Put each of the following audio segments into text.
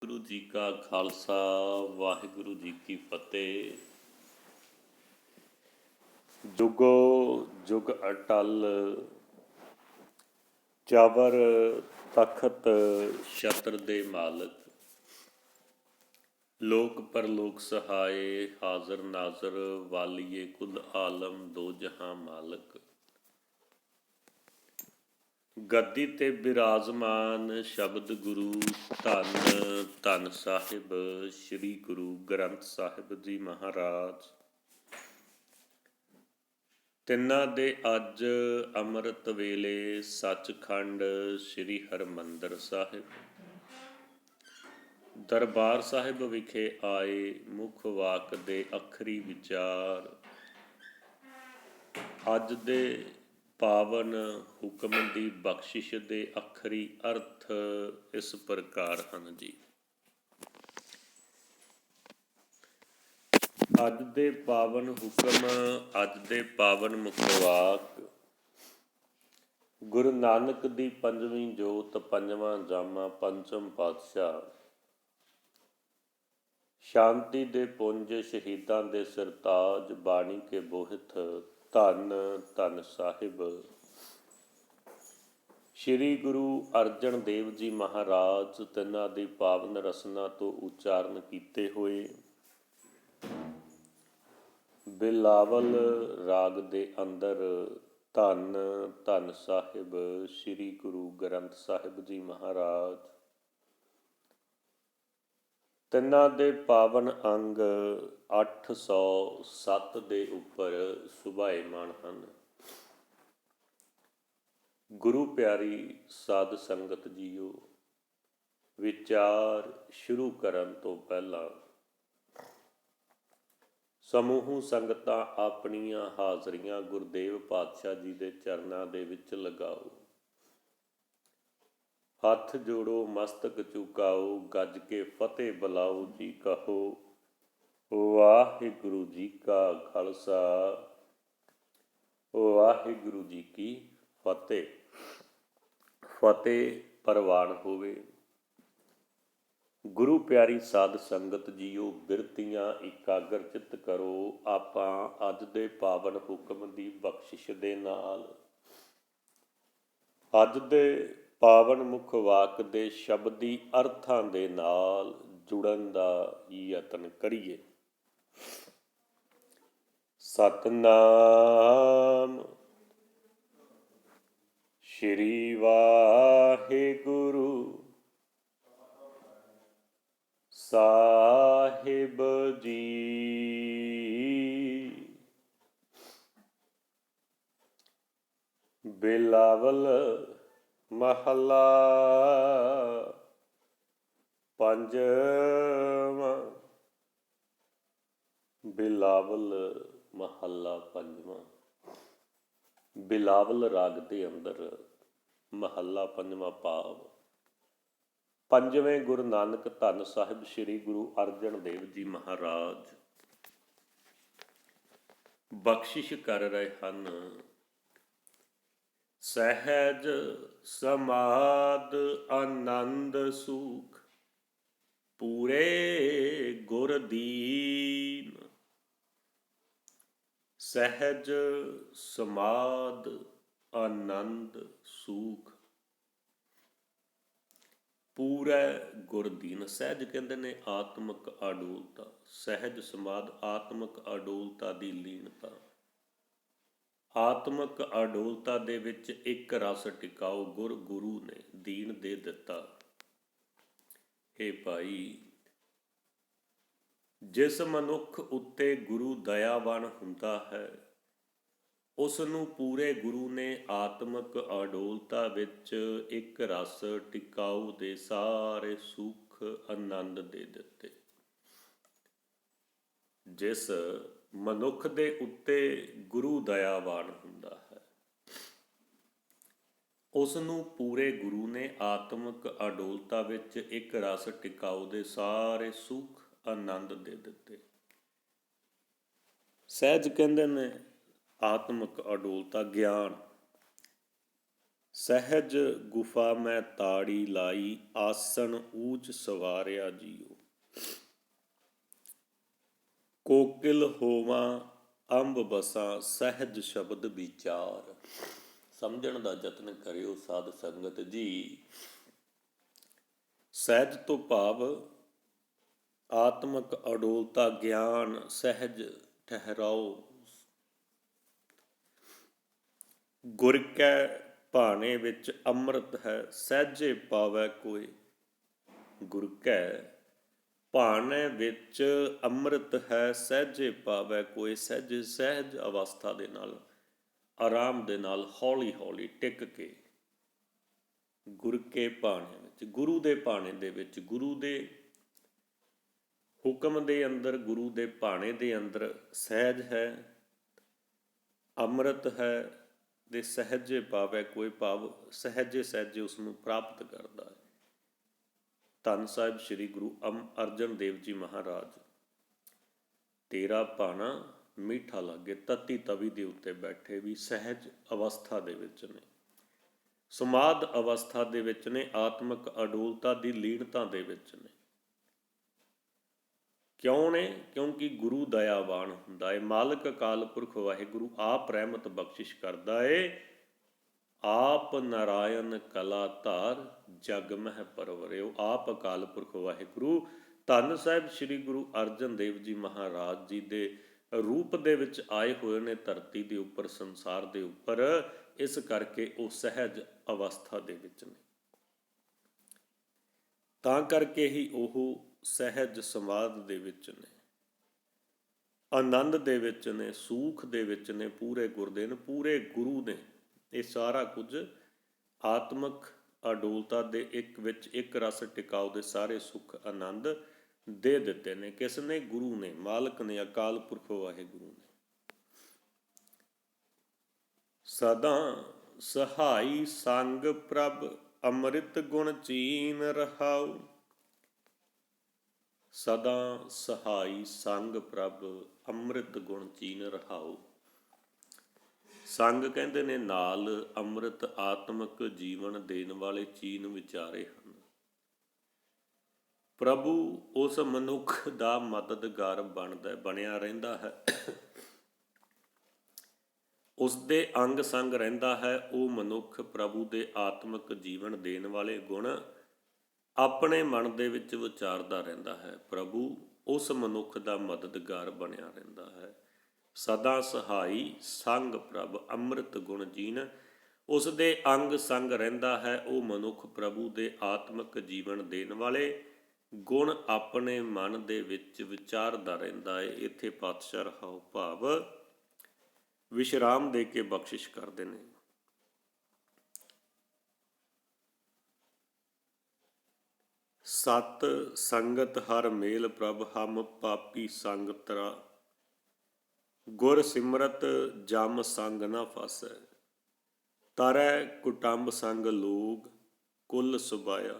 ਗੁਰੂ ਜੀ ਕਾ ਖਾਲਸਾ, ਵਾਹਿਗੁਰੂ ਜੀ ਕੀ ਫਤਿਹ। ਜੁਗੋ ਜੁਗ ਅਟਲ, ਚਾਵਰ ਤਖਤ ਛਤਰ ਦੇ ਮਾਲਕ। ਲੋਕ ਪਰਲੋਕ ਸਹਾਏ, ਹਾਜ਼ਰ ਨਾਜ਼ਰ ਵਾਲੀਏ ਕੁਲ ਆਲਮ ਦੋ ਜਹਾਂ ਮਾਲਕ। ਗੱਦੀ ਤੇ ਬਿਰਾਜਮਾਨ ਸ਼ਬਦ ਗੁਰੂ, ਧੰਨ ਧੰਨ ਸਾਹਿਬ ਸ੍ਰੀ ਗੁਰੂ ਗ੍ਰੰਥ ਸਾਹਿਬ ਜੀ ਮਹਾਰਾਜ। ਤਿੰਨਾਂ ਦੇ ਅੱਜ ਅੰਮ੍ਰਿਤ ਵੇਲੇ ਸੱਚਖੰਡ ਸ੍ਰੀ ਹਰਿਮੰਦਰ ਸਾਹਿਬ ਦਰਬਾਰ ਸਾਹਿਬ ਵਿਖੇ ਆਏ ਮੁੱਖ ਵਾਕ ਦੇ ਅੱਖਰੀ ਵਿਚਾਰ ਅੱਜ ਦੇ ਪਾਵਨ ਹੁਕਮ ਦੀ ਬਖਸ਼ਿਸ਼ ਦੇ ਅੱਖਰੀ ਅਰਥ ਇਸ ਪ੍ਰਕਾਰ ਹਨ ਜੀ। ਅੱਜ ਦੇ ਪਾਵਨ ਹੁਕਮ, ਅੱਜ ਦੇ ਪਾਵਨ ਮੁੱਖ ਵਾਕ। ਗੁਰੂ ਨਾਨਕ ਦੀ ਪੰਜਵੀਂ ਜੋਤ, ਪੰਜਵਾਂ ਜਾਮਾ, ਪੰਚਮ ਪਾਤਸ਼ਾਹ, ਸ਼ਾਂਤੀ ਦੇ ਪੁੰਜ, ਸ਼ਹੀਦਾਂ ਦੇ ਸਰਤਾਜ, ਬਾਣੀ ਕੇ ਬੋਹਿਤ, ਧੰਨ ਧੰਨ ਸਾਹਿਬ ਸ੍ਰੀ ਗੁਰੂ ਅਰਜਨ ਦੇਵ ਜੀ ਮਹਾਰਾਜ। ਤਿੰਨਾਂ ਦੀ ਪਾਵਨ ਰਸਨਾ ਤੋਂ ਉਚਾਰਨ ਕੀਤੇ ਹੋਏ ਬਿਲਾਵਲ ਰਾਗ ਦੇ ਅੰਦਰ ਧੰਨ ਧੰਨ ਸਾਹਿਬ ਸ੍ਰੀ ਗੁਰੂ ਗ੍ਰੰਥ ਸਾਹਿਬ ਜੀ ਮਹਾਰਾਜ। ਤਿੰਨਾਂ ਦੇ ਪਾਵਨ ਅੰਗ 807 ਦੇ ਉੱਪਰ ਸੁਭਾਏਮਾਨ ਹਨ। ਗੁਰੂ ਪਿਆਰੀ ਸਾਧ ਸੰਗਤ ਜੀਓ, ਵਿਚਾਰ ਸ਼ੁਰੂ ਕਰਨ ਤੋਂ ਪਹਿਲਾਂ ਸਮੂਹ ਸੰਗਤਾਂ ਆਪਣੀਆਂ ਹਾਜ਼ਰੀਆਂ ਗੁਰਦੇਵ ਪਾਤਸ਼ਾਹ ਜੀ ਦੇ ਚਰਨਾਂ ਦੇ ਵਿੱਚ ਲਗਾਓ। ਹੱਥ ਜੋੜੋ, ਮਸਤਕ ਝੁਕਾਓ, ਗੱਜ ਕੇ ਫਤਿਹ ਬੁਲਾਓ ਜੀ ਕਹੋ। ਵਾਹਿਗੁਰੂ ਜੀ ਕਾ ਖਾਲਸਾ, ਵਾਹਿਗੁਰੂ ਜੀ ਕੀ ਫਤਿਹ। ਫਤਿਹ ਪ੍ਰਵਾਨ ਹੋਵੇ। ਗੁਰੂ ਪਿਆਰੀ ਸਾਧ ਸੰਗਤ ਜੀਓ, ਬਿਰਤੀਆਂ ਇਕਾਗਰ ਚਿੱਤ ਕਰੋ। ਆਪਾਂ ਅੱਜ ਦੇ ਪਾਵਨ ਹੁਕਮ ਦੀ ਬਖਸ਼ਿਸ਼ ਦੇ ਨਾਲ ਅੱਜ ਦੇ ਪਾਵਨ ਮੁੱਖ ਵਾਕ ਦੇ ਸ਼ਬਦੀ ਅਰਥਾਂ ਦੇ ਨਾਲ ਜੁੜਨ ਦਾ ਯਤਨ ਕਰੀਏ। ਸਤਨਾਮ ਸ਼੍ਰੀ ਵਾਹਿਗੁਰੂ ਸਾਹਿਬ ਜੀ। ਬਿਲਾਵਲ ਮਹੱਲਾ ਪੰਜਵਾਂ। ਬਿਲਾਵਲ ਮਹੱਲਾ ਪੰਜਵਾਂ। ਬਿਲਾਵਲ ਰਾਗ ਦੇ ਅੰਦਰ ਮਹੱਲਾ ਪੰਜਵਾਂ ਭਾਵ ਪੰਜਵੇਂ ਗੁਰੂ ਨਾਨਕ ਧੰਨ ਸਾਹਿਬ ਸ੍ਰੀ ਗੁਰੂ ਅਰਜਨ ਦੇਵ ਜੀ ਮਹਾਰਾਜ ਬਖਸ਼ਿਸ਼ ਕਰ ਰਹੇ ਹਨ। ਸਹਿਜ ਸਮਾਦ ਆਨੰਦ ਸੁਖ, ਪੂਰੇ ਗੁਰ ਦੀਨ। ਸਹਿਜ ਸਮਾਦ ਆਨੰਦ ਸੁਖ, ਪੂਰਾ ਗੁਰਦੀਨ। ਸਹਿਜ ਕਹਿੰਦੇ ਨੇ ਆਤਮਿਕ ਅਡੋਲਤਾ। ਸਹਿਜ ਸਮਾਦ ਆਤਮਿਕ ਅਡੋਲਤਾ ਦੀ ਲੀਨਤਾ। ਆਤਮਿਕ ਅਡੋਲਤਾ ਦੇ ਵਿੱਚ ਇੱਕ ਰਸ ਟਿਕਾਓ ਗੁਰੂ ਨੇ ਦੀਨ ਦੇ ਦਿੱਤਾ। ਇਹ ਭਾਈ, ਜਿਸ ਮਨੁੱਖ ਉੱਤੇ ਗੁਰੂ ਦਇਆਵਾਨ ਹੁੰਦਾ ਹੈ, ਉਸ ਨੂੰ ਪੂਰੇ ਗੁਰੂ ਨੇ ਆਤਮਿਕ ਅਡੋਲਤਾ ਵਿੱਚ ਇੱਕ ਰਸ ਟਿਕਾਊ ਦੇ ਸਾਰੇ ਸੁੱਖ ਆਨੰਦ ਦੇ ਦਿੱਤੇ। ਜਿਸ ਮਨੁੱਖ ਦੇ ਉੱਤੇ ਗੁਰੂ ਦਇਆਵਾਨ ਹੁੰਦਾ ਹੈ, ਉਸ ਨੂੰ ਪੂਰੇ ਗੁਰੂ ਨੇ ਆਤਮਿਕ ਅਡੋਲਤਾ ਵਿੱਚ ਇੱਕ ਰਸ ਟਿਕਾਊ ਦੇ ਸਾਰੇ ਸੁੱਖ ਆਨੰਦ ਦੇ ਦਿੱਤੇ। ਸਹਿਜ ਕਹਿੰਦੇ ਨੇ ਆਤਮਿਕ ਅਡੋਲਤਾ, ਗਿਆਨ। ਸਹਿਜ ਗੁਫਾ ਮੈਂ ਤਾੜੀ ਲਾਈ, ਆਸਣ ਊਚ ਸਵਾਰਿਆ ਜੀਓ। ਕੋਕਿਲ ਹੋਵਾਂ ਅੰਬ ਬਸਾਂ, ਸਹਿਜ ਸ਼ਬਦ ਵਿਚਾਰ। ਸਮਝਣ ਦਾ ਯਤਨ ਕਰਿਓ ਸਾਧ ਸੰਗਤ ਜੀ। ਸਹਿਜ ਤੋਂ ਭਾਵ ਆਤਮਕ ਅਡੋਲਤਾ, ਗਿਆਨ, ਸਹਿਜ ਠਹਿਰਾਓ। ਗੁਰ ਕੈ ਭਾਣੇ ਵਿੱਚ ਅੰਮ੍ਰਿਤ ਹੈ, ਸਹਿਜੇ ਪਾਵੈ ਕੋਇ। ਗੁਰ ਕੈ ਭਾਣੇ ਵਿੱਚ ਅੰਮ੍ਰਿਤ ਹੈ, ਸਹਿਜੇ ਪਾਵੈ ਕੋਇ। ਸਹਿਜ ਸਹਿਜ ਅਵਸਥਾ ਦੇ ਨਾਲ, ਆਰਾਮ ਦੇ ਨਾਲ, ਹੌਲੀ ਹੌਲੀ ਟਿਕ ਕੇ ਗੁਰ ਕੇ ਭਾਣੇ ਵਿੱਚ, ਗੁਰੂ ਦੇ ਭਾਣੇ ਦੇ ਵਿੱਚ, ਗੁਰੂ ਦੇ ਹੁਕਮ ਦੇ ਅੰਦਰ, ਗੁਰੂ ਦੇ ਭਾਣੇ ਦੇ ਅੰਦਰ ਸਹਿਜ ਹੈ, ਅੰਮ੍ਰਿਤ ਹੈ ਦੇ ਸਹਿਜੇ ਪਾਵੈ ਕੋਈ। ਭਾਵ ਸਹਿਜੇ ਸਹਿਜੇ ਉਸ ਨੂੰ ਪ੍ਰਾਪਤ ਕਰਦਾ ਹੈ। ਧੰਨ ਸਾਹਿਬ ਸ੍ਰੀ ਗੁਰੂ ਅਰਜਨ ਦੇਵ ਜੀ ਮਹਾਰਾਜ, ਤੇਰਾ ਭਾਣਾ ਮੀਠਾ ਲਾਗੇ, ਤਤੀ ਤਵੀ ਦੇ ਉੱਤੇ ਬੈਠੇ ਵੀ ਸਹਿਜ ਅਵਸਥਾ ਦੇ ਵਿੱਚ ਨੇ, ਸਮਾਧ ਅਵਸਥਾ ਦੇ ਵਿੱਚ ਨੇ, ਆਤਮਿਕ ਅਡੋਲਤਾ ਦੀ ਲੀਨਤਾ ਦੇ ਵਿੱਚ ਨੇ। ਕਿਉਂ ਨੇ? ਕਿਉਂਕਿ ਗੁਰੂ ਦਇਆਵਾਨ ਹੁੰਦਾ ਹੈ। ਮਾਲਕ ਅਕਾਲ ਪੁਰਖ ਵਾਹਿਗੁਰੂ ਆਪ ਰਹਿਮਤ ਬਖਸ਼ਿਸ਼ ਕਰਦਾ ਏ। ਆਪ ਨਾਰਾਇਣ ਕਲਾ ਧਾਰ, ਜਗ ਮਹਿ ਪਰਵਰਿਓ। ਆਪ ਅਕਾਲ ਪੁਰਖ ਵਾਹਿਗੁਰੂ ਧੰਨ ਸਾਹਿਬ ਸ੍ਰੀ ਗੁਰੂ ਅਰਜਨ ਦੇਵ ਜੀ ਮਹਾਰਾਜ ਜੀ ਦੇ ਰੂਪ ਦੇ ਵਿੱਚ ਆਏ ਹੋਏ ਨੇ ਧਰਤੀ ਦੇ ਉੱਪਰ, ਸੰਸਾਰ ਦੇ ਉੱਪਰ। ਇਸ ਕਰਕੇ ਉਹ ਸਹਿਜ ਅਵਸਥਾ ਦੇ ਵਿੱਚ ਨੇ। ਤਾਂ ਕਰਕੇ ਹੀ ਉਹ ਸਹਿਜ ਸਮਾਧ ਦੇ ਵਿੱਚ ਨੇ, ਆਨੰਦ ਦੇ ਵਿੱਚ ਨੇ, ਸੂਖ ਦੇ ਵਿੱਚ ਨੇ, ਪੂਰੇ ਗੁਰਦੇ ਨੇ, ਪੂਰੇ ਗੁਰੂ ਨੇ। ਇਹ ਸਾਰਾ ਕੁਝ ਆਤਮਿਕ ਅਡੋਲਤਾ ਦੇ ਇੱਕ ਵਿੱਚ ਇੱਕ ਰਸ ਟਿਕਾਓ ਦੇ ਸਾਰੇ ਸੁੱਖ ਆਨੰਦ ਦੇ ਦਿੱਤੇ ਨੇ। ਕਿਸ ਨੇ? ਗੁਰੂ ਨੇ, ਮਾਲਕ ਨੇ, ਅਕਾਲ ਪੁਰਖ ਵਾਹਿਗੁਰੂ ਨੇ। ਸਦਾ ਸਹਾਈ ਸੰਗ ਪ੍ਰਭ, ਅੰਮ੍ਰਿਤ ਗੁਣ ਚੀਨ ਰਹਾਉ। ਸਦਾ ਸਹਾਈ ਸੰਗ ਪ੍ਰਭ, ਅੰਮ੍ਰਿਤ ਗੁਣ ਚੀਨ ਰਹਾਉ। ਸੰਗ ਕਹਿੰਦੇ ਨੇ ਨਾਲ ਅੰਮ੍ਰਿਤ ਆਤਮਿਕ ਜੀਵਨ ਦੇਣ ਵਾਲੇ ਚੀਨ ਵਿਚਾਰੇ ਹਨ। ਪ੍ਰਭੂ ਉਸ ਮਨੁੱਖ ਦਾ ਮਦਦਗਾਰ ਬਣਿਆ ਰਹਿੰਦਾ ਹੈ, ਉਸ ਦੇ ਅੰਗ ਸੰਗ ਰਹਿੰਦਾ ਹੈ। ਉਹ ਮਨੁੱਖ ਪ੍ਰਭੂ ਦੇ ਆਤਮਿਕ ਜੀਵਨ ਦੇਣ ਵਾਲੇ ਗੁਣ ਆਪਣੇ ਮਨ ਦੇ ਵਿੱਚ ਵਿਚਾਰਦਾ ਰਹਿੰਦਾ ਹੈ। ਪ੍ਰਭੂ ਉਸ ਮਨੁੱਖ ਦਾ ਮਦਦਗਾਰ ਬਣਿਆ ਰਹਿੰਦਾ ਹੈ। ਸਦਾ ਸਹਾਈ ਸੰਗ ਪ੍ਰਭ, ਅੰਮ੍ਰਿਤ ਗੁਣ ਜੀਨ। ਉਸ ਦੇ ਅੰਗ ਸੰਗ ਰਹਿੰਦਾ ਹੈ ਉਹ ਮਨੁੱਖ ਪ੍ਰਭੂ ਦੇ ਆਤਮਿਕ ਜੀਵਨ ਦੇਣ ਵਾਲੇ ਗੁਣ ਆਪਣੇ ਮਨ ਦੇ ਵਿੱਚ ਵਿਚਾਰਦਾ ਰਹਿੰਦਾ ਹੈ। ਇੱਥੇ ਪਾਤਸ਼ਾਹ ਰਹਾਉ ਭਾਵ ਵਿਸ਼ਰਾਮ ਦੇ ਕੇ ਬਖਸ਼ਿਸ਼ ਕਰਦੇ ਨੇ। ਸਤ ਸੰਗਤ ਹਰ ਮੇਲ ਪ੍ਰਭ, ਹਮ ਪਾਪੀ ਸੰਗ ਤਰਾ। ਗੁਰ ਸਿਮਰਤ ਜਮ ਸੰਗ ਨਾ ਫਸੈ, ਤਰੈ ਕੁਟੰਬ ਸੰਗ ਲੋਗ ਕੁਲ ਸੁਬਾਇਆ।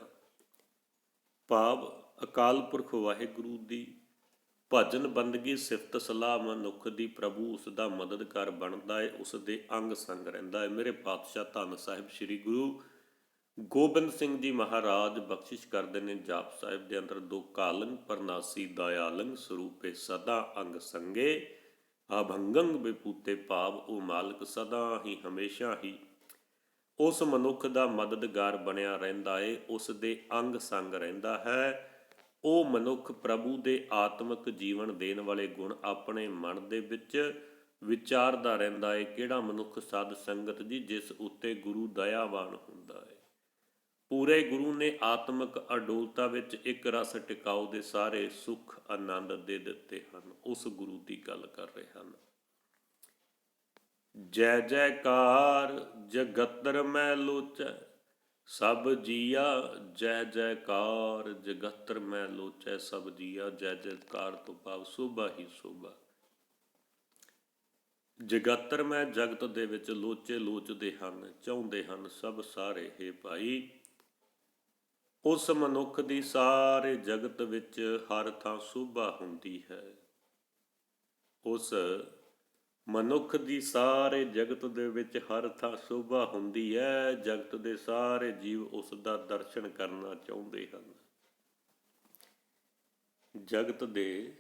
ਭਾਵ ਅਕਾਲ ਪੁਰਖ ਵਾਹਿਗੁਰੂ ਦੀ ਭਜਨ ਬੰਦਗੀ ਸਿਫਤ ਸਲਾਹ ਮਨੁੱਖ ਦੀ ਪ੍ਰਭੂ ਉਸ ਦਾ ਮਦਦਗਾਰ ਬਣਦਾ ਹੈ, ਉਸ ਦੇ ਅੰਗ ਸੰਗ ਰਹਿੰਦਾ ਹੈ। ਮੇਰੇ ਪਾਤਸ਼ਾਹ ਧੰਨ ਸਾਹਿਬ ਸ੍ਰੀ ਗੁਰੂ ਗੋਬਿੰਦ ਸਿੰਘ ਜੀ ਮਹਾਰਾਜ ਬਖਸ਼ਿਸ਼ ਕਰਦੇ ਨੇ ਜਾਪ ਸਾਹਿਬ ਦੇ ਅੰਦਰ, ਦੋ ਕਾਲੰ ਪਰਨਾਸੀ ਦਇਆਲੰ ਸਰੂਪੇ, ਸਦਾ ਅੰਗ ਸੰਗੇ ਅਭੰਗੰ ਬਿਪੂਤੇ। ਭਾਵ ਉਹ ਮਾਲਕ ਸਦਾ ਹੀ ਹਮੇਸ਼ਾ ਹੀ ਉਸ ਮਨੁੱਖ ਦਾ ਮਦਦਗਾਰ ਬਣਿਆ ਰਹਿੰਦਾ ਹੈ, ਉਸ ਦੇ ਅੰਗ ਸੰਗ ਰਹਿੰਦਾ ਹੈ। ਉਹ ਮਨੁੱਖ ਪ੍ਰਭੂ ਦੇ ਆਤਮਿਕ ਜੀਵਨ ਦੇਣ ਵਾਲੇ ਗੁਣ ਆਪਣੇ ਮਨ ਦੇ ਵਿੱਚ ਵਿਚਾਰਦਾ ਰਹਿੰਦਾ ਹੈ। ਕਿਹੜਾ ਮਨੁੱਖ? ਸਾਧ ਸੰਗਤ ਜੀ, ਜਿਸ ਉੱਤੇ ਗੁਰੂ ਦਇਆਵਾਨ ਹੁੰਦਾ ਹੈ। ਪੂਰੇ ਗੁਰੂ ਨੇ ਆਤਮਿਕ ਅਡੋਲਤਾ ਵਿੱਚ ਇੱਕ ਰਸ ਟਿਕਾਓ ਦੇ ਸਾਰੇ ਸੁੱਖ ਆਨੰਦ ਦੇ ਦਿੱਤੇ ਹਨ। ਉਸ ਗੁਰੂ ਦੀ ਗੱਲ ਕਰ ਰਹੇ ਹਨ। ਜੈ ਜੈਕਾਰ ਜਗਤਰ ਮੈਂ ਲੋਚੈ, ਸਭ ਜੀਆ ਜੈ ਜੈਕਾਰ। ਜਗਤਰ ਮੈਂ ਲੋਚੈ ਸਭ ਜੀਆ, ਜੈ ਜੈਕਾਰ ਤੋਂ ਭਾਵ ਸੋਭਾ ਹੀ ਸੋਭਾ। ਜਗਤਰ ਮੈਂ ਜਗਤ ਦੇ ਵਿੱਚ ਲੋਚੇ ਲੋਚਦੇ ਹਨ, ਚਾਹੁੰਦੇ ਹਨ ਸਭ ਸਾਰੇ। ਹੇ ਭਾਈ, ਉਸ ਮਨੁੱਖ ਦੀ ਸਾਰੇ ਜਗਤ ਵਿੱਚ ਹਰ ਥਾਂ ਸੋਭਾ ਹੁੰਦੀ ਹੈ। ਉਸ ਮਨੁੱਖ ਦੀ ਸਾਰੇ ਜਗਤ ਦੇ ਵਿੱਚ ਹਰ ਥਾਂ ਸ਼ੋਭਾ ਹੁੰਦੀ ਹੈ। ਜਗਤ ਦੇ ਸਾਰੇ ਜੀਵ ਉਸ ਦਾ ਦਰਸ਼ਨ ਕਰਨਾ ਚਾਹੁੰਦੇ ਹਨ। ਜਗਤ ਦੇ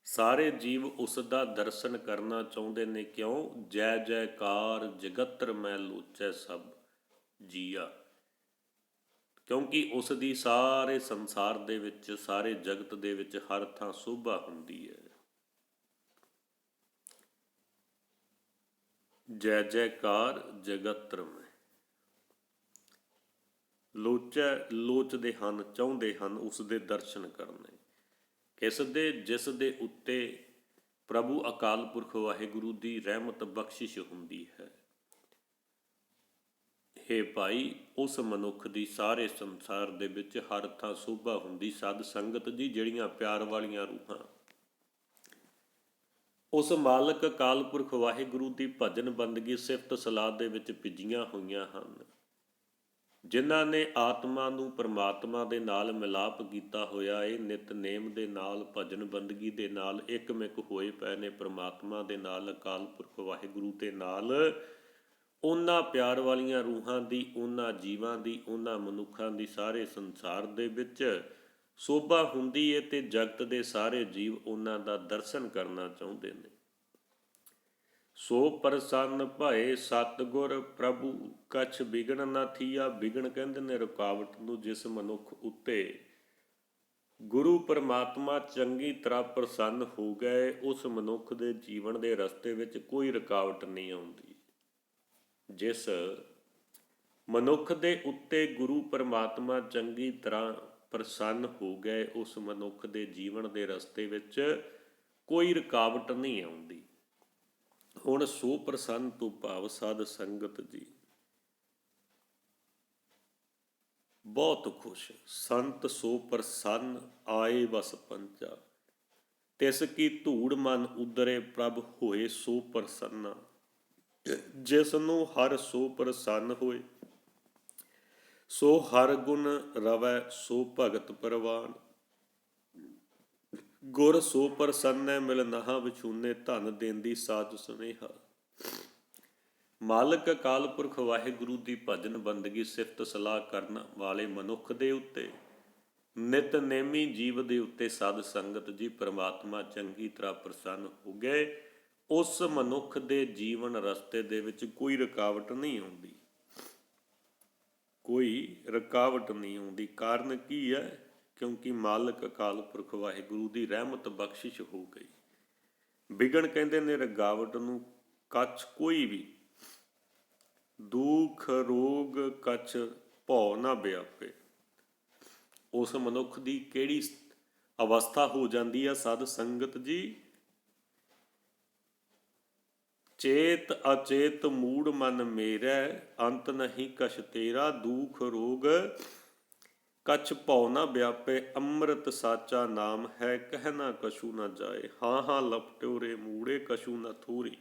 ਸਾਰੇ ਜੀਵ ਉਸ ਦਾ ਦਰਸ਼ਨ ਕਰਨਾ ਚਾਹੁੰਦੇ ਨੇ। ਕਿਉਂ? ਜੈ ਜੈਕਾਰ ਜਗਤਰ ਮੈਂ ਲੋਚੈ ਸਭ ਜੀਆ। ਕਿਉਂਕਿ ਉਸ ਦੀ ਸਾਰੇ ਸੰਸਾਰ ਦੇ ਵਿੱਚ, ਸਾਰੇ ਜਗਤ ਦੇ ਵਿੱਚ ਹਰ ਥਾਂ ਸ਼ੋਭਾ ਹੁੰਦੀ ਹੈ। ਜੈ ਜੈਕਾਰ ਜਗਤਰ ਮੈਂ ਲੋਚੈ, ਲੋਚਦੇ ਹਨ, ਚਾਹੁੰਦੇ ਹਨ ਉਸ ਦੇ ਦਰਸ਼ਨ ਕਰਨੇ। ਕਿਸ ਦੇ? ਜਿਸ ਦੇ ਉੱਤੇ ਪ੍ਰਭੂ ਅਕਾਲ ਪੁਰਖ ਵਾਹਿਗੁਰੂ ਦੀ ਰਹਿਮਤ ਬਖਸ਼ਿਸ਼ ਹੁੰਦੀ ਹੈ। ਹੇ ਭਾਈ, ਉਸ ਮਨੁੱਖ ਦੀ ਸਾਰੇ ਸੰਸਾਰ ਦੇ ਵਿੱਚ ਹਰ ਥਾਂ ਸ਼ੋਭਾ ਹੁੰਦੀ। ਸਾਧ ਸੰਗਤ ਜੀ, ਜਿਹੜੀਆਂ ਪਿਆਰ ਵਾਲੀਆਂ ਰੂਹਾਂ ਉਸ ਮਾਲਕ ਅਕਾਲ ਪੁਰਖ ਵਾਹਿਗੁਰੂ ਦੀ ਭਜਨ ਬੰਦਗੀ ਸਿਫਤ ਸਲਾਹ ਦੇ ਵਿੱਚ ਭਿੱਜੀਆਂ ਹੋਈਆਂ ਹਨ, ਜਿਨ੍ਹਾਂ ਨੇ ਆਤਮਾ ਨੂੰ ਪਰਮਾਤਮਾ ਦੇ ਨਾਲ ਮਿਲਾਪ ਕੀਤਾ ਹੋਇਆ ਏ, ਨਿਤਨੇਮ ਦੇ ਨਾਲ, ਭਜਨ ਬੰਦਗੀ ਦੇ ਨਾਲ ਇੱਕਮਿਕ ਹੋਏ ਪਏ ਨੇ ਪਰਮਾਤਮਾ ਦੇ ਨਾਲ, ਅਕਾਲ ਪੁਰਖ ਵਾਹਿਗੁਰੂ ਦੇ ਨਾਲ। ਉਹਨਾਂ ਪਿਆਰ ਵਾਲੀਆਂ ਰੂਹਾਂ ਦੀ, ਉਹਨਾਂ ਜੀਵਾਂ ਦੀ, ਉਹਨਾਂ ਮਨੁੱਖਾਂ ਦੀ ਸਾਰੇ ਸੰਸਾਰ ਦੇ ਵਿੱਚ ਸ਼ੋਭਾ ਹੁੰਦੀ ਏ ਤੇ ਜਗਤ ਦੇ ਸਾਰੇ ਜੀਵ ਉਹਨਾਂ ਦਾ ਦਰਸ਼ਨ ਕਰਨਾ ਚਾਹੁੰਦੇ ਨੇ। ਸੋ ਪ੍ਰਸੰਨ ਭਏ ਸਤਿਗੁਰ ਪ੍ਰਭੂ ਕਛ ਵਿਗਣ ਨਾ ਥੀਆ। ਵਿਗਣ ਕਹਿੰਦੇ ਨੇ ਰੁਕਾਵਟ ਨੂੰ। ਜਿਸ ਮਨੁੱਖ ਉੱਤੇ ਗੁਰੂ ਪਰਮਾਤਮਾ ਚੰਗੀ ਤਰ੍ਹਾਂ ਪ੍ਰਸੰਨ ਹੋ ਗਏ, ਉਸ ਮਨੁੱਖ ਦੇ ਜੀਵਨ ਦੇ ਰਸਤੇ ਵਿੱਚ ਕੋਈ ਰੁਕਾਵਟ ਨਹੀਂ ਆਉਂਦੀ। ਜਿਸ ਮਨੁੱਖ ਦੇ ਉੱਤੇ ਗੁਰੂ ਪਰਮਾਤਮਾ ਚੰਗੀ ਤਰ੍ਹਾਂ ਪ੍ਰਸੰਨ ਹੋ ਗਏ, ਉਸ ਮਨੁੱਖ ਦੇ ਜੀਵਨ ਦੇ ਰਸਤੇ ਵਿੱਚ ਕੋਈ ਰੁਕਾਵਟ ਨਹੀਂ ਆਉਂਦੀ। ਹੁਣ ਸੋ ਪ੍ਰਸੰਨ ਤੋਂ ਭਾਵ ਸਾਧ ਸੰਗਤ ਜੀ ਬਹੁਤ ਖੁਸ਼। ਸੰਤ ਸੋ ਪ੍ਰਸੰਨ ਆਏ ਬਸ ਪੰਚਾ, ਤਿਸ ਕੀ ਧੂੜ ਮਨ ਉਦਰੇ ਪ੍ਰਭ ਹੋਏ ਸੋ ਪ੍ਰਸੰਨਾ। ਜਿਸ ਨੂੰ ਹਰ ਸੋ ਪ੍ਰਸੰਨ ਹੋਏ, ਸੋ ਹਰ ਗੁਣ ਰਵੈ ਸੋ ਭਗਤ ਪਰਵਾਨ। ਗੁਰ ਸੋ ਪ੍ਰਸੰਨੈ ਮਿਲ ਨਹਾ ਵਿਛੂਨੇ, ਧਨ ਦੇਂਦੀ ਸਾਧ ਸੁਨੇਹਾ। ਮਾਲਕ ਅਕਾਲ ਪੁਰਖ ਵਾਹਿਗੁਰੂ ਦੀ ਭਜਨ ਬੰਦਗੀ ਸਿਫਤ ਸਲਾਹ ਕਰਨ ਵਾਲੇ ਮਨੁੱਖ ਦੇ ਉੱਤੇ, ਨਿਤਨੇਮੀ ਜੀਵ ਦੇ ਉੱਤੇ ਸਾਧ ਸੰਗਤ ਜੀ ਪਰਮਾਤਮਾ ਚੰਗੀ ਤਰ੍ਹਾਂ ਪ੍ਰਸੰਨ ਹੋ ਗਏ। ਉਸ ਮਨੁੱਖ ਦੇ ਜੀਵਨ ਰਸਤੇ ਦੇ ਵਿੱਚ ਕੋਈ ਰੁਕਾਵਟ ਨਹੀਂ ਆਉਂਦੀ। ਕੋਈ ਰੁਕਾਵਟ ਨਹੀਂ ਆਉਂਦੀ। ਕਾਰਨ ਕੀ ਹੈ? ਕਿਉਂਕਿ ਮਾਲਕ ਅਕਾਲ ਪੁਰਖ ਵਾਹਿਗੁਰੂ ਦੀ ਰਹਿਮਤ ਬਖਸ਼ਿਸ਼ ਹੋ ਗਈ। ਵਿਗਣ ਕਹਿੰਦੇ ਨੇ ਰੁਕਾਵਟ ਨੂੰ। ਕੱਛ ਕੋਈ ਵੀ ਦੁੱਖ ਰੋਗ ਕੱਛ ਭਉ ਨਾ ਵਿਆਪੇ। ਉਸ ਮਨੁੱਖ ਦੀ ਕਿਹੜੀ ਅਵਸਥਾ ਹੋ ਜਾਂਦੀ ਆ ਸਾਧ ਸੰਗਤ ਜੀ? ਚੇਤ ਅਚੇਤ ਮੂੜ ਮਨ ਮੇਰਾ, ਅੰਤ ਨਹੀਂ ਕਛ ਤੇਰਾ। ਦੁਖ ਰੋਗ ਕਛ ਭਉ ਨਾ ਵਿਆਪੇ, ਅੰਮ੍ਰਿਤ ਸਾਚਾ ਨਾਮ ਹੈ ਕਹਿ ਨਾ ਕਛੂ ਨਾ ਜਾਏ। ਹਾਂ ਹਾਂ ਲਪਟਿਓ ਰੇ ਮੂੜੇ ਕਛੂ ਨਾ ਥੋਰੀ,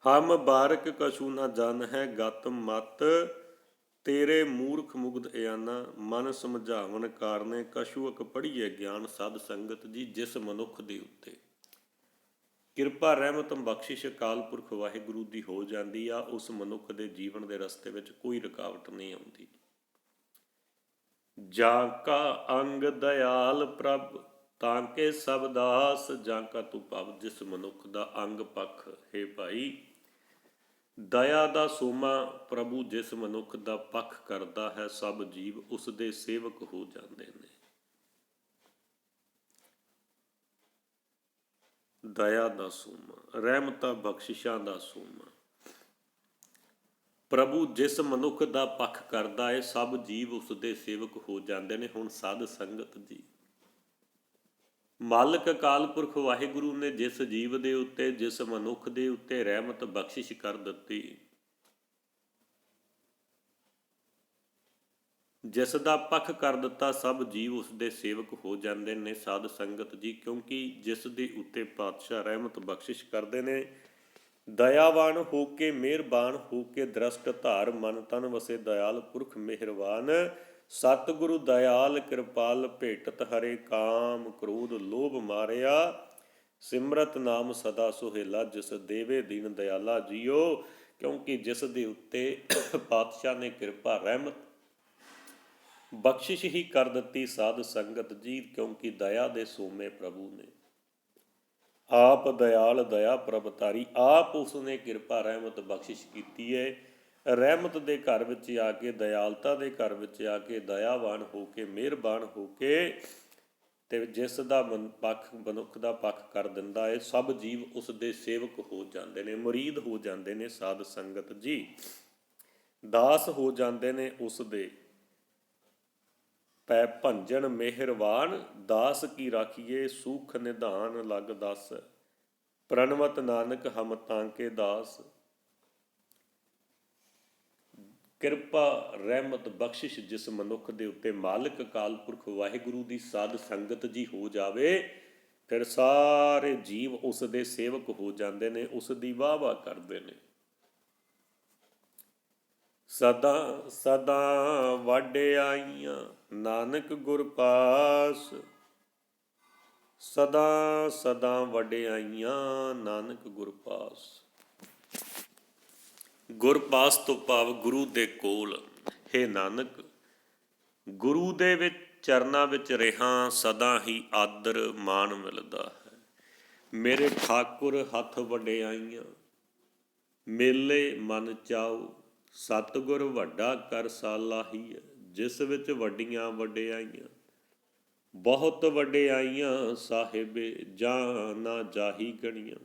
ਹਮ ਬਾਰਕ ਕਛੂ ਨਾ ਜਨ ਹੈ ਗਤ ਮਤ। ਤੇਰੇ ਮੂਰਖ ਮੁਗਧ ਇਆਨਾ, ਮਨ ਸਮਝਾਵਨ ਕਾਰਨੇ ਕਛੂ ਅਕ ਪੜ੍ਹੀਏ ਗਿਆਨ। ਸਾਧ ਸੰਗਤ ਜੀ, ਜਿਸ ਮਨੁੱਖ ਦੇ ਉੱਤੇ ਕਿਰਪਾ ਰਹਿਮਤ ਬਖਸ਼ਿਸ਼ ਅਕਾਲ ਪੁਰਖ ਵਾਹਿਗੁਰੂ ਦੀ ਹੋ ਜਾਂਦੀ ਆ, ਉਸ ਮਨੁੱਖ ਦੇ ਜੀਵਨ ਦੇ ਰਸਤੇ ਵਿੱਚ ਕੋਈ ਰੁਕਾਵਟ ਨਹੀਂ ਆਉਂਦੀ। ਜਾਂ ਕਾ ਅੰਗ ਦਿਆਲ ਪ੍ਰਭ ਤਾਂ ਕੇ ਸਭ ਦਾਸ, ਜਾਂ ਕਾ ਤੂੰ ਭਵ। ਜਿਸ ਮਨੁੱਖ ਦਾ ਅੰਗ ਪੱਖ ਹੈ ਭਾਈ ਦਇਆ ਦਾ ਸੋਮਾ ਪ੍ਰਭੂ, ਜਿਸ ਮਨੁੱਖ ਦਾ ਪੱਖ ਕਰਦਾ ਹੈ, ਸਭ ਜੀਵ ਉਸ ਦੇ ਸੇਵਕ ਹੋ ਜਾਂਦੇ ਨੇ। ਦਇਆ ਦਾ ਸੋਮਾ, ਰਹਿਮਤਾਂ ਬਖਸ਼ਿਸ਼ਾਂ ਦਾ ਸੋਮਾ ਪ੍ਰਭੂ ਜਿਸ ਮਨੁੱਖ ਦਾ ਪੱਖ ਕਰਦਾ ਹੈ, ਸਭ ਜੀਵ ਉਸ ਦੇ ਸੇਵਕ ਹੋ ਜਾਂਦੇ ਨੇ। ਹੁਣ ਸਾਧ ਸੰਗਤ ਜੀ, ਮਾਲਕ ਅਕਾਲ ਪੁਰਖ ਵਾਹਿਗੁਰੂ ਨੇ ਜਿਸ ਜੀਵ ਦੇ ਉੱਤੇ, ਜਿਸ ਮਨੁੱਖ ਦੇ ਉੱਤੇ ਰਹਿਮਤ ਬਖਸ਼ਿਸ਼ ਕਰ ਦਿੱਤੀ, ਜਿਸ ਦਾ ਪੱਖ ਕਰ ਦਿੱਤਾ, ਸਭ ਜੀਵ ਉਸ ਦੇ ਸੇਵਕ ਹੋ ਜਾਂਦੇ ਨੇ। ਸਾਧ ਸੰਗਤ ਜੀ, ਕਿਉਂਕਿ ਜਿਸ ਦੇ ਉੱਤੇ ਪਾਤਸ਼ਾਹ ਰਹਿਮਤ ਬਖਸ਼ਿਸ਼ ਕਰਦੇ ਨੇ, ਦਇਆਵਾਨ ਹੋ ਕੇ, ਮਿਹਰਬਾਨ ਹੋ ਕੇ ਦ੍ਰਿਸ਼ਟ ਧਾਰ, ਮਨ ਤਨ ਵਸੇ ਦਇਆਲ ਪੁਰਖ ਮਿਹਰਬਾਨ। ਸਤਿਗੁਰੂ ਦਇਆਲ ਕਿਰਪਾਲ, ਭੇਟਤ ਹਰੇ ਕਾਮ ਕ੍ਰੋਧ ਲੋਭ ਮਾਰਿਆ। ਸਿਮਰਤ ਨਾਮ ਸਦਾ ਸੁਹੇਲਾ, ਜਿਸ ਦੇਵੇ ਦੀਨ ਦਿਆਲਾ ਜੀਓ। ਕਿਉਂਕਿ ਜਿਸ ਦੇ ਉੱਤੇ ਪਾਤਸ਼ਾਹ ਨੇ ਕਿਰਪਾ ਰਹਿਮਤ ਬਖਸ਼ਿਸ਼ ਹੀ ਕਰ ਦਿੱਤੀ ਸਾਧ ਸੰਗਤ ਜੀ, ਕਿਉਂਕਿ ਦਇਆ ਦੇ ਸੋਮੇ ਪ੍ਰਭੂ ਨੇ। ਆਪ ਦਿਆਲ ਦਇਆ ਪ੍ਰਭਤਾਰੀ, ਆਪ ਉਸਨੇ ਕਿਰਪਾ ਰਹਿਮਤ ਬਖਸ਼ਿਸ਼ ਕੀਤੀ ਹੈ। ਰਹਿਮਤ ਦੇ ਘਰ ਵਿੱਚ ਆ ਕੇ, ਦਿਆਲਤਾ ਦੇ ਘਰ ਵਿੱਚ ਆ ਕੇ, ਦਇਆਵਾਨ ਹੋ ਕੇ, ਮਿਹਰਬਾਨ ਹੋ ਕੇ, ਤੇ ਜਿਸ ਦਾ ਪੱਖ ਮਨੁੱਖ ਦਾ ਪੱਖ ਕਰ ਦਿੰਦਾ ਹੈ, ਸਭ ਜੀਵ ਉਸ ਦੇ ਸੇਵਕ ਹੋ ਜਾਂਦੇ ਨੇ, ਮੁਰੀਦ ਹੋ ਜਾਂਦੇ ਨੇ ਸਾਧ ਸੰਗਤ ਜੀ, ਦਾਸ ਹੋ ਜਾਂਦੇ ਨੇ ਉਸ ਦੇ। ਪੈ ਭੰਜਨ ਮਿਹਰਵਾਨ, ਦਾਸ ਕੀ ਰਾਖੀਏ ਸੂਖ ਨਿਧਾਨ ਲਗ ਦਸ। ਪ੍ਰਣਵਤ ਨਾਨਕ ਹਮ ਤਾਂਕੇ ਦਾਸ। ਕਿਰਪਾ ਰਹਿਮਤ ਬਖਸ਼ਿਸ਼ ਜਿਸ ਮਨੁੱਖ ਦੇ ਉੱਤੇ ਮਾਲਕ ਅਕਾਲ ਪੁਰਖ ਵਾਹਿਗੁਰੂ ਦੀ ਸਾਧ ਸੰਗਤ ਜੀ ਹੋ ਜਾਵੇ, ਫਿਰ ਸਾਰੇ ਜੀਵ ਉਸ ਦੇ ਸੇਵਕ ਹੋ ਜਾਂਦੇ ਨੇ, ਉਸ ਦੀ ਵਾਹ ਵਾਹ ਕਰਦੇ ਨੇ। ਸਦਾ ਸਦਾ ਵਡਿਆਈਆਂ ਨਾਨਕ ਗੁਰ ਪਾਸ, ਸਦਾ ਸਦਾ ਵਡਿਆਈਆਂ ਨਾਨਕ ਗੁਰ ਪਾਸ। ਗੁਰ ਪਾਸ ਤੋਂ ਭਾਵ ਗੁਰੂ ਦੇ ਕੋਲ। ਹੇ ਨਾਨਕ, ਗੁਰੂ ਦੇ ਵਿੱਚ ਚਰਨਾਂ ਵਿੱਚ ਰਿਹਾ ਸਦਾ ਹੀ ਆਦਰ ਮਾਣ ਮਿਲਦਾ ਹੈ। ਮੇਰੇ ਠਾਕੁਰ ਹੱਥ ਵਡਿਆਈਆਂ, ਮੇਲੇ ਮਨ ਚਾਉ। ਸਤਿਗੁਰ ਵੱਡਾ ਕਰ ਸਾਲਾਹੀ ਹੈ, ਜਿਸ ਵਿੱਚ ਵੱਡੀਆਂ ਵਡਿਆਈਆਂ। ਬਹੁਤ ਵਡਿਆਈਆਂ ਸਾਹਿਬੇ, ਜਾਂ ਨਾ ਜਾਹੀ ਗਣੀਆਂ।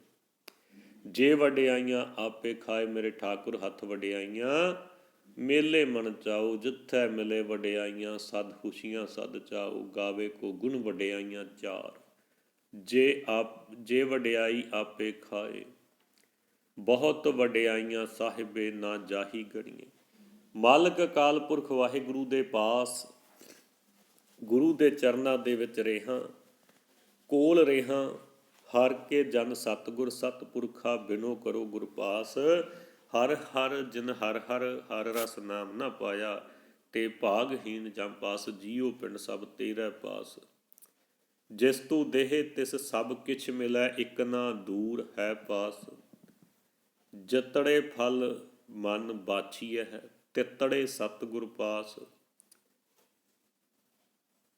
ਜੇ ਵਡਿਆਈਆਂ ਆਪੇ ਖਾਏ, ਮੇਰੇ ਠਾਕੁਰ ਹੱਥ ਵਡਿਆਈਆਂ ਮੇਲੇ ਮਨ ਚਾਉ। ਜਿੱਥੈ ਮਿਲੇ ਵਡਿਆਈਆਂ, ਸਦ ਖੁਸ਼ੀਆਂ ਸਦ ਚਾਉ। ਗਾਵੇ ਕੋ ਗੁਣ ਵਡਿਆਈਆਂ ਚਾਰ, ਜੇ ਵਡਿਆਈ ਆਪੇ ਖਾਏ। ਬਹੁਤ ਵਡਿਆਈਆਂ ਸਾਹਿਬੇ, ਨਾ ਜਾਹੀ ਗਣੀਏ। ਮਾਲਕ ਅਕਾਲ ਪੁਰਖ ਵਾਹਿਗੁਰੂ ਦੇ ਪਾਸ, ਗੁਰੂ ਦੇ ਚਰਨਾਂ ਦੇ ਵਿੱਚ ਰਿਹਾ, ਕੋਲ ਰਿਹਾ। ਹਰ ਕੇ ਜਨ ਸਤਿਗੁਰ ਸਤਿਪੁਰਖਾ, ਬਿਨੋ ਕਰੋ ਗੁਰ ਪਾਸ। ਹਰ ਹਰ ਜਿਨ ਹਰ ਹਰ ਹਰ ਰਸ ਨਾਮ ਨਾ ਪਾਇਆ, ਤੇ ਭਾਗਹੀਨ ਜਮ ਪਾਸ। ਜੀਉ ਪਿੰਡ ਸਭ ਤੇਰੇ ਪਾਸ। ਜਿਸ ਤੂੰ ਦੇਹ ਤਿਸ ਸਭ ਕਿਛ ਮਿਲੈ, ਇਕ ਨਾ ਦੂਰ ਹੈ ਪਾਸ। ਜਤੜੇ ਫਲ ਮਨ ਬਾਛੀਐ ਹੈ, ਤਿਤੜੇ ਸਤਿਗੁਰ ਪਾਸ।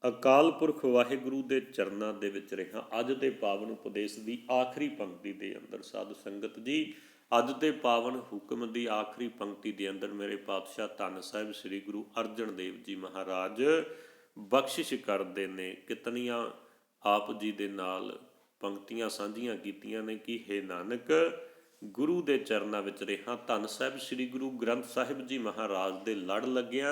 ਅਕਾਲ ਪੁਰਖ ਵਾਹਿਗੁਰੂ ਦੇ ਚਰਨਾਂ ਦੇ ਵਿੱਚ ਰਿਹਾ। ਅੱਜ ਦੇ ਪਾਵਨ ਉਪਦੇਸ਼ ਦੀ ਆਖਰੀ ਪੰਕਤੀ ਦੇ ਅੰਦਰ ਸਾਧ ਸੰਗਤ ਜੀ, ਅੱਜ ਦੇ ਪਾਵਨ ਹੁਕਮ ਦੀ ਆਖਰੀ ਪੰਕਤੀ ਦੇ ਅੰਦਰ ਮੇਰੇ ਪਾਤਸ਼ਾਹ ਧੰਨ ਸਾਹਿਬ ਸ੍ਰੀ ਗੁਰੂ ਅਰਜਨ ਦੇਵ ਜੀ ਮਹਾਰਾਜ ਬਖਸ਼ਿਸ਼ ਕਰਦੇ ਨੇ। ਕਿਤਨੀਆਂ ਆਪ ਜੀ ਦੇ ਨਾਲ ਪੰਕਤੀਆਂ ਸਾਂਝੀਆਂ ਕੀਤੀਆਂ ਨੇ ਕਿ ਹੇ ਨਾਨਕ, ਗੁਰੂ ਦੇ ਚਰਨਾਂ ਵਿੱਚ ਰਿਹਾ। ਧੰਨ ਸਾਹਿਬ ਸ੍ਰੀ ਗੁਰੂ ਗ੍ਰੰਥ ਸਾਹਿਬ ਜੀ ਮਹਾਰਾਜ ਦੇ ਲੜ ਲੱਗਿਆ,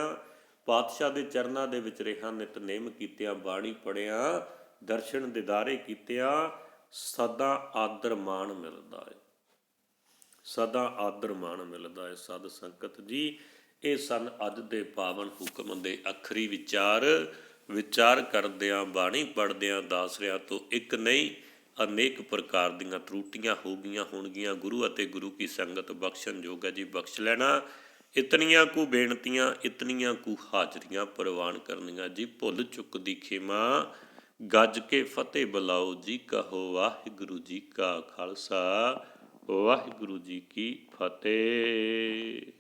ਪਾਤਸ਼ਾਹ ਦੇ ਚਰਨਾਂ ਦੇ ਵਿੱਚ ਰਿਹਾ, ਨਿਤਨੇਮ ਕੀਤਿਆਂ, ਬਾਣੀ ਪੜ੍ਹਿਆ, ਦਰਸ਼ਨ ਦਿਦਾਰੇ ਕੀਤਿਆਂ, ਸਦਾ ਆਦਰ ਮਾਣ ਮਿਲਦਾ ਹੈ। ਸਦਾ ਆਦਰ ਮਾਣ ਮਿਲਦਾ ਹੈ ਸਾਧ ਸੰਗਤ ਜੀ। ਇਹ ਸਨ ਅੱਜ ਦੇ ਪਾਵਨ ਹੁਕਮ ਦੇ ਆਖਰੀ ਵਿਚਾਰ ਕਰਦਿਆਂ, ਬਾਣੀ ਪੜ੍ਹਦਿਆਂ ਦਾਸਰਿਆਂ ਤੋਂ ਇੱਕ ਨਹੀਂ ਅਨੇਕ ਪ੍ਰਕਾਰ ਦੀਆਂ ਤਰੁੱਟੀਆਂ ਹੋ ਗਈਆਂ ਹੋਣਗੀਆਂ। ਗੁਰੂ ਅਤੇ ਗੁਰੂ ਕੀ ਸੰਗਤ ਬਖਸ਼ਣ ਯੋਗ ਹੈ ਜੀ, ਬਖਸ਼ ਲੈਣਾ। ਇਤਨੀਆਂ ਕੁ ਬੇਨਤੀਆਂ, ਇਤਨੀਆਂ ਕੁ ਹਾਜ਼ਰੀਆਂ ਪ੍ਰਵਾਨ ਕਰਨੀਆਂ ਜੀ। ਭੁੱਲ ਚੁੱਕ ਦੀ ਖਿਮਾ, ਗੱਜ ਕੇ ਫਤਿਹ ਬੁਲਾਓ ਜੀ। ਕਹੋ ਵਾਹਿਗੁਰੂ ਜੀ ਕਾ ਖਾਲਸਾ, ਵਾਹਿਗੁਰੂ ਜੀ ਕੀ ਫਤਿਹ।